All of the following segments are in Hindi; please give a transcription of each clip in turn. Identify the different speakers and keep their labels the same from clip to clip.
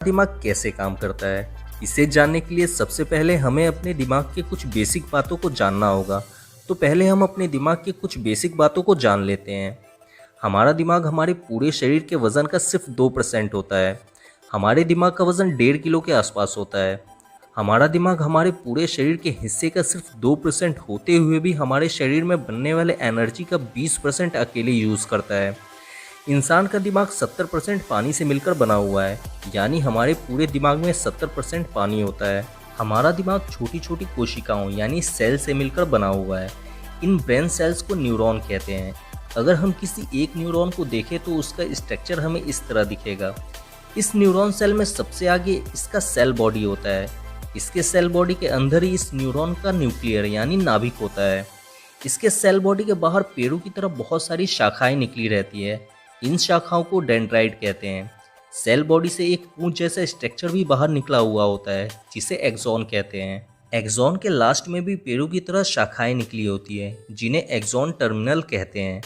Speaker 1: दिमाग कैसे काम करता है, इसे जानने के लिए सबसे पहले हमें अपने दिमाग के कुछ बेसिक बातों को जानना होगा। तो पहले हम अपने दिमाग के कुछ बेसिक बातों को जान लेते हैं। हमारा दिमाग हमारे पूरे शरीर के वज़न का सिर्फ 2% होता है। हमारे दिमाग का वज़न 1.5 किलो के आसपास होता है। हमारा दिमाग हमारे पूरे शरीर के हिस्से का सिर्फ 2% होते हुए भी हमारे शरीर में बनने वाले एनर्जी का 20% अकेले यूज़ करता है। इंसान का दिमाग 70% पानी से मिलकर बना हुआ है, यानी हमारे पूरे दिमाग में 70% पानी होता है। हमारा दिमाग छोटी छोटी कोशिकाओं यानी सेल से मिलकर बना हुआ है। इन ब्रेन सेल्स को न्यूरॉन कहते हैं। अगर हम किसी एक न्यूरॉन को देखें तो उसका स्ट्रक्चर हमें इस तरह दिखेगा। इस न्यूरॉन सेल में सबसे आगे इसका सेल बॉडी होता है। इसके सेल बॉडी के अंदर ही इस न्यूरॉन का न्यूक्लियर यानी नाभिक होता है। इसके सेल बॉडी के बाहर पेड़ों की तरह बहुत सारी शाखाएं निकली रहती है। इन शाखाओं को डेंड्राइट कहते हैं। सेल बॉडी से एक पूंछ जैसा स्ट्रक्चर भी बाहर निकला हुआ होता है, जिसे एक्सॉन कहते हैं। एक्सॉन के लास्ट में भी पेड़ों की तरह शाखाएं निकली होती है, जिन्हें एक्सॉन टर्मिनल कहते हैं।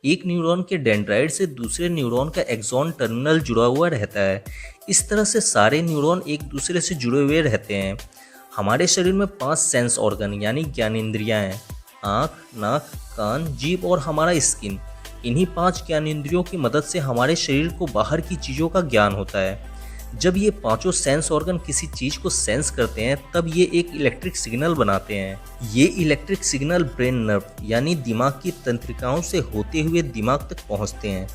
Speaker 1: एक न्यूरॉन के डेंड्राइट से दूसरे न्यूरॉन का एक्सॉन टर्मिनल जुड़ा हुआ रहता है। इस तरह से सारे न्यूरॉन एक दूसरे से जुड़े हुए रहते हैं। हमारे शरीर में 5 सेंस ऑर्गन यानी ज्ञानेंद्रियां हैं: आँख, नाक, कान, जीभ और हमारा स्किन। इन्हीं 5 ज्ञानेंद्रियों की मदद से हमारे शरीर को बाहर की चीज़ों का ज्ञान होता है। जब ये पांचों सेंस ऑर्गन किसी चीज़ को सेंस करते हैं तब ये एक इलेक्ट्रिक सिग्नल बनाते हैं। ये इलेक्ट्रिक सिग्नल ब्रेन नर्व यानी दिमाग की तंत्रिकाओं से होते हुए दिमाग तक पहुंचते हैं।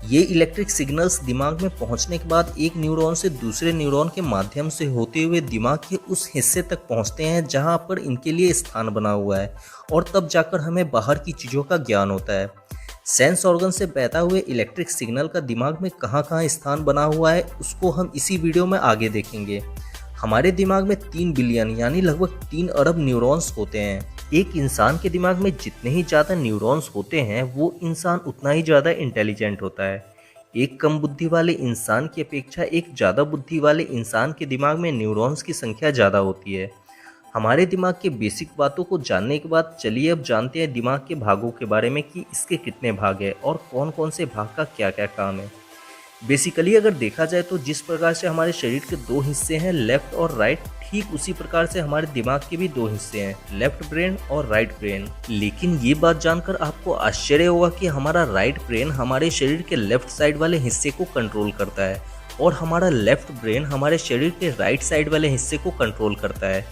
Speaker 1: ये इलेक्ट्रिक सिग्नल्स दिमाग में पहुंचने के बाद एक न्यूरॉन से दूसरे न्यूरॉन के माध्यम से होते हुए दिमाग के उस हिस्से तक पहुंचते हैं जहां पर इनके लिए स्थान बना हुआ है, और तब जाकर हमें बाहर की चीज़ों का ज्ञान होता है। सेंस ऑर्गन से बहता हुए इलेक्ट्रिक सिग्नल का दिमाग में कहाँ स्थान बना हुआ है, उसको हम इसी वीडियो में आगे देखेंगे। हमारे दिमाग में 3 बिलियन यानी लगभग 3 अरब न्यूरॉन्स होते हैं। एक इंसान के दिमाग में जितने ही ज़्यादा न्यूरॉन्स होते हैं वो इंसान उतना ही ज़्यादा इंटेलिजेंट होता है। एक कम बुद्धि वाले इंसान की अपेक्षा एक ज़्यादा बुद्धि वाले इंसान के दिमाग में न्यूरॉन्स की संख्या ज़्यादा होती है। हमारे दिमाग के बेसिक बातों को जानने के बाद चलिए अब जानते हैं दिमाग के भागों के बारे में कि इसके कितने भाग हैं और कौन कौन से भाग का क्या क्या काम है। बेसिकली अगर देखा जाए तो जिस प्रकार से हमारे शरीर के 2 हिस्से हैं, लेफ्ट और राइट, ठीक उसी प्रकार से हमारे दिमाग के भी 2 हिस्से हैं, लेफ्ट ब्रेन और राइट ब्रेन। लेकिन ये बात जानकर आपको आश्चर्य होगा कि हमारा राइट ब्रेन हमारे शरीर के लेफ्ट साइड वाले हिस्से को कंट्रोल करता है और हमारा लेफ्ट ब्रेन हमारे शरीर के राइट साइड वाले हिस्से को कंट्रोल करता है।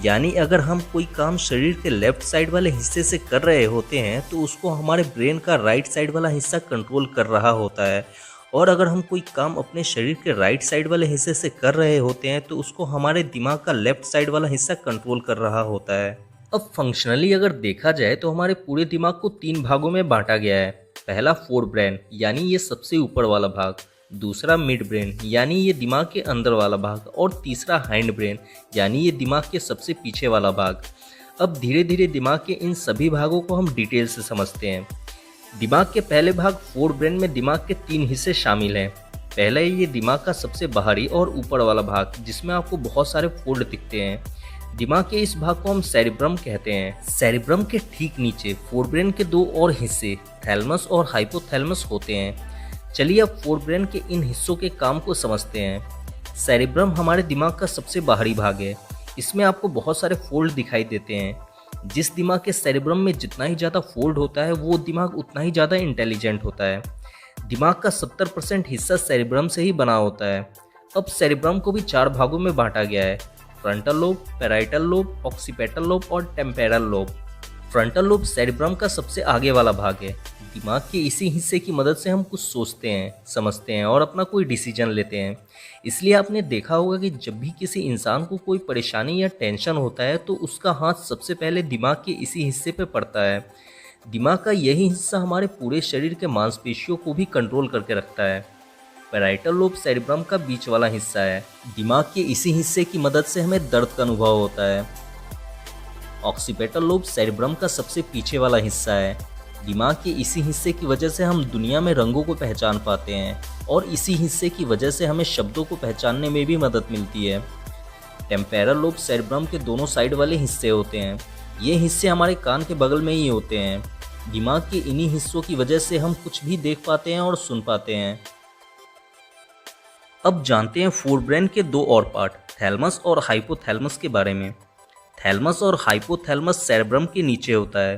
Speaker 1: यानी अगर हम कोई काम शरीर के लेफ्ट साइड वाले हिस्से से कर रहे होते हैं तो उसको हमारे ब्रेन का राइट साइड वाला हिस्सा कंट्रोल कर रहा होता है, और अगर हम कोई काम अपने शरीर के राइट साइड वाले हिस्से से कर रहे होते हैं तो उसको हमारे दिमाग का लेफ्ट साइड वाला हिस्सा कंट्रोल कर रहा होता है। अब फंक्शनली अगर देखा जाए तो हमारे पूरे दिमाग को 3 भागों में बांटा गया है। पहला फोर ब्रेन यानी ये सबसे ऊपर वाला भाग, दूसरा मिड ब्रेन यानी ये दिमाग के अंदर वाला भाग, और तीसरा हाइंड ब्रेन यानी ये दिमाग के सबसे पीछे वाला भाग। अब धीरे धीरे दिमाग के इन सभी भागों को हम डिटेल से समझते हैं। दिमाग के पहले भाग फोर ब्रेन में दिमाग के 3 हिस्से शामिल हैं। पहला ये दिमाग का सबसे बाहरी और ऊपर वाला भाग, जिसमें आपको बहुत सारे फोल्ड दिखते हैं। दिमाग के इस भाग को हम सेरिब्रम कहते हैं। सेरिब्रम के ठीक नीचे फोर ब्रेन के 2 और हिस्से थैलेमस और हाइपोथैलेमस होते हैं। चलिए अब फोर ब्रेन के इन हिस्सों के काम को समझते हैं। सेरिब्रम हमारे दिमाग का सबसे बाहरी भाग है। इसमें आपको बहुत सारे फोल्ड दिखाई देते हैं। जिस दिमाग के सेरिब्रम में जितना ही ज़्यादा फोल्ड होता है वो दिमाग उतना ही ज़्यादा इंटेलिजेंट होता है। दिमाग का 70% हिस्सा सेरिब्रम से ही बना होता है। अब सेरिब्रम को भी 4 भागों में बांटा गया है: frontal lobe, parietal lobe, occipital lobe और temporal lobe. Frontal lobe cerebrum का सबसे आगे वाला भाग है। दिमाग के इसी हिस्से की मदद से हम कुछ सोचते हैं, समझते हैं और अपना कोई डिसीजन लेते हैं। इसलिए आपने देखा होगा कि जब भी किसी इंसान को कोई परेशानी या टेंशन होता है तो उसका हाथ सबसे पहले दिमाग के इसी हिस्से पे पड़ता है। दिमाग का यही हिस्सा हमारे पूरे शरीर के मांसपेशियों को भी कंट्रोल करके रखता है। पैराइटल लोब सेरिब्रम का बीच वाला हिस्सा है। दिमाग के इसी हिस्से की मदद से हमें दर्द का अनुभव होता है। ऑक्सीपिटल लोब सेरिब्रम का सबसे पीछे वाला हिस्सा है। दिमाग के इसी हिस्से की वजह से हम दुनिया में रंगों को पहचान पाते हैं, और इसी हिस्से की वजह से हमें शब्दों को पहचानने में भी मदद मिलती है। टेम्पोरल लोब सेरिब्रम के दोनों साइड वाले हिस्से होते हैं। ये हिस्से हमारे कान के बगल में ही होते हैं। दिमाग के इन्हीं हिस्सों की वजह से हम कुछ भी देख पाते हैं और सुन पाते हैं। अब जानते हैं फोरब्रेन के दो और पार्ट, थैलमस और हाइपोथैलमस के बारे में। थैलमस और हाइपोथैलमस सेरेब्रम के नीचे होता है।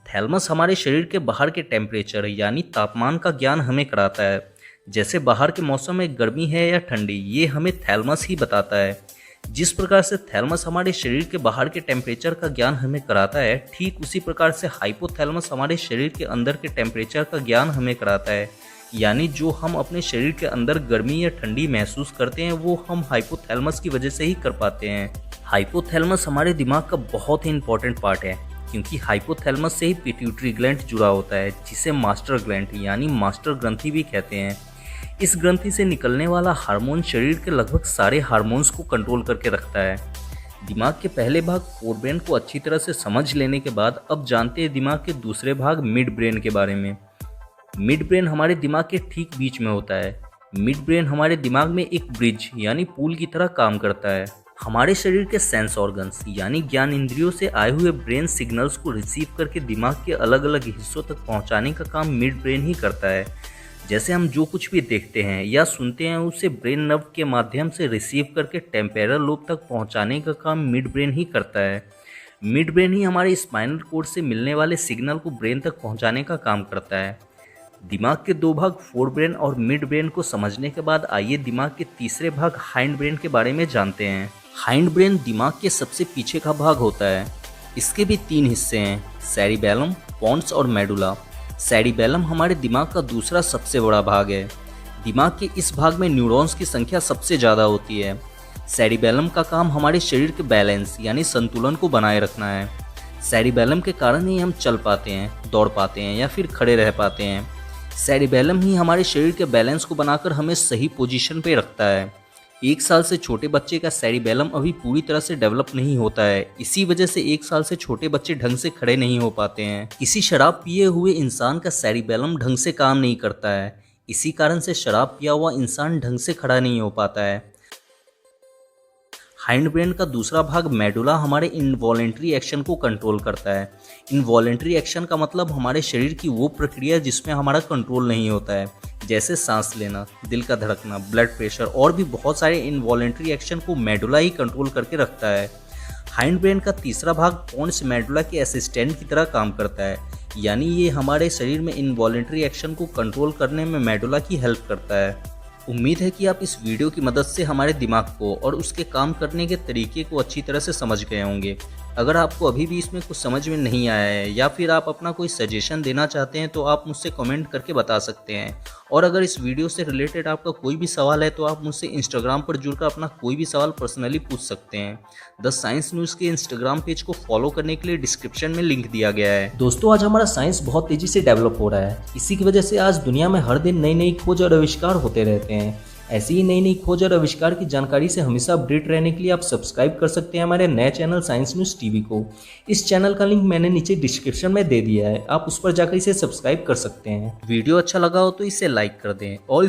Speaker 1: थैलमस हमारे शरीर के बाहर के टेम्परेचर यानी तापमान का ज्ञान हमें कराता है। जैसे बाहर के मौसम में गर्मी है या ठंडी, ये हमें थैलमस ही बताता है। जिस प्रकार से थैलमस हमारे शरीर के बाहर के टेम्परेचर का ज्ञान हमें कराता है, ठीक उसी प्रकार से हाइपोथैलमस हमारे शरीर के अंदर के टेम्परेचर का ज्ञान हमें कराता है। यानी जो हम अपने शरीर के अंदर गर्मी या ठंडी महसूस करते हैं, वो हम हाइपोथैलमस की वजह से ही कर पाते हैं। हाइपोथैलमस हमारे दिमाग का बहुत ही इंपॉर्टेंट पार्ट है, क्योंकि हाइपोथैलमस से ही पिट्यूटरी ग्लैंड जुड़ा होता है, जिसे मास्टर ग्लैंड यानी मास्टर ग्रंथि भी कहते हैं। इस ग्रंथि से निकलने वाला हार्मोन शरीर के लगभग सारे हार्मोन्स को कंट्रोल करके रखता है। दिमाग के पहले भाग फोरब्रेन को अच्छी तरह से समझ लेने के बाद अब जानते हैं दिमाग के दूसरे भाग मिड ब्रेन के बारे में। मिड ब्रेन हमारे दिमाग के ठीक बीच में होता है। मिड ब्रेन हमारे दिमाग में एक ब्रिज यानी पुल की तरह काम करता है। हमारे शरीर के सेंस ऑर्गन्स यानी ज्ञान इंद्रियों से आए हुए ब्रेन सिग्नल्स को रिसीव करके दिमाग के अलग अलग हिस्सों तक पहुंचाने का काम मिड ब्रेन ही करता है। जैसे हम जो कुछ भी देखते हैं या सुनते हैं, उसे ब्रेन नर्व के माध्यम से रिसीव करके टेम्पोरल लोब तक पहुंचाने का काम मिड ब्रेन ही करता है। मिड ब्रेन ही हमारे स्पाइनल कोड से मिलने वाले सिग्नल को ब्रेन तक पहुंचाने का काम करता है। दिमाग के दो भाग फोरब्रेन और मिड ब्रेन को समझने के बाद आइए दिमाग के तीसरे भाग हाइंड ब्रेन के बारे में जानते हैं। हाइंड ब्रेन दिमाग के सबसे पीछे का भाग होता है। इसके भी तीन हिस्से हैं, सेरिबेलम, पोन्स और मेडुला। सेरिबेलम हमारे दिमाग का दूसरा सबसे बड़ा भाग है। दिमाग के इस भाग में न्यूरॉन्स की संख्या सबसे ज़्यादा होती है। सेरिबेलम का काम हमारे शरीर के बैलेंस यानी संतुलन को बनाए रखना है। सेरिबेलम के कारण ही हम चल पाते हैं, दौड़ पाते हैं या फिर खड़े रह पाते हैं। सेरिबेलम ही हमारे शरीर के बैलेंस को बनाकर हमें सही पोजीशन पे रखता है। 1 साल से छोटे बच्चे का सेरिबेलम अभी पूरी तरह से डेवलप नहीं होता है। इसी वजह से 1 साल से छोटे बच्चे ढंग से खड़े नहीं हो पाते हैं। किसी शराब पिए हुए इंसान का सेरिबेलम ढंग से काम नहीं करता है। इसी कारण से शराब पिया हुआ इंसान ढंग से खड़ा नहीं हो पाता है। हाइंड ब्रेन का दूसरा भाग मेडुला हमारे इनवॉलेंट्री एक्शन को कंट्रोल करता है। इनवॉलेंट्री एक्शन का मतलब हमारे शरीर की वो प्रक्रिया जिसमें हमारा कंट्रोल नहीं होता है, जैसे सांस लेना, दिल का धड़कना, ब्लड प्रेशर और भी बहुत सारे इनवॉलेंट्री एक्शन को मेडुला ही कंट्रोल करके रखता है। हाइंड ब्रेन का तीसरा भाग पोन्स मेडुला के असिस्टेंट की तरह काम करता है, यानी ये हमारे शरीर में इनवॉलेंट्री एक्शन को कंट्रोल करने में मेडुला की हेल्प करता है। उम्मीद है कि आप इस वीडियो की मदद से हमारे दिमाग को और उसके काम करने के तरीके को अच्छी तरह से समझ गए होंगे। अगर आपको अभी भी इसमें कुछ समझ में नहीं आया है या फिर आप अपना कोई सजेशन देना चाहते हैं तो आप मुझसे कमेंट करके बता सकते हैं। और अगर इस वीडियो से रिलेटेड आपका कोई भी सवाल है तो आप मुझसे इंस्टाग्राम पर जुड़कर अपना कोई भी सवाल पर्सनली पूछ सकते हैं। द साइंस न्यूज़ के इंस्टाग्राम पेज को फॉलो करने के लिए डिस्क्रिप्शन में लिंक दिया गया है। दोस्तों, आज हमारा साइंस बहुत तेजी से डेवलप हो रहा है। इसी की वजह से आज दुनिया में हर दिन नई नई खोज और आविष्कार होते रहते हैं। ऐसी ही नई नई खोज और आविष्कार की जानकारी से हमेशा अपडेट रहने के लिए आप सब्सक्राइब कर सकते हैं हमारे नए चैनल साइंस न्यूज़ टीवी को। इस चैनल का लिंक मैंने नीचे डिस्क्रिप्शन में दे दिया है, आप उस पर जाकर इसे सब्सक्राइब कर सकते हैं। वीडियो अच्छा लगा हो तो इसे लाइक कर दें और